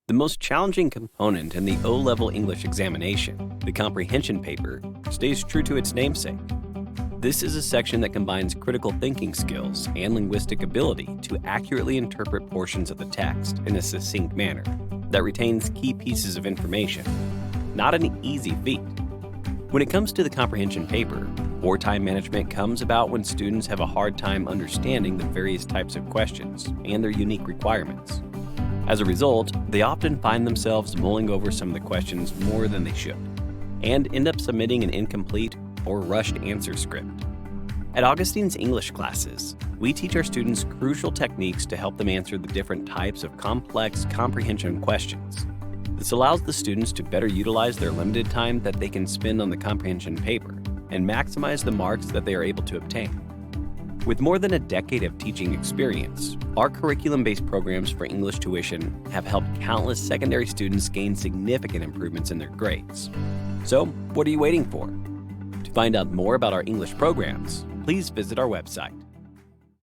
The most challenging component in the O-level English examination, the comprehension paper, stays true to its namesake. This is a section that combines critical thinking skills and linguistic ability to accurately interpret portions of the text in a succinct manner that retains key pieces of information. Not an easy feat. When it comes to the comprehension paper, poor time management comes about when students have a hard time understanding the various types of questions and their unique requirements. As a result, they often find themselves mulling over some of the questions more than they should, and end up submitting an incomplete or rushed answer script. At Augustine's English classes, we teach our students crucial techniques to help them answer the different types of complex comprehension questions. This allows the students to better utilize their limited time that they can spend on the comprehension paper and maximize the marks that they are able to obtain. With more than a decade of teaching experience, our curriculum-based programs for English tuition have helped countless secondary students gain significant improvements in their grades. So, what are you waiting for? To find out more about our English programs, please visit our website.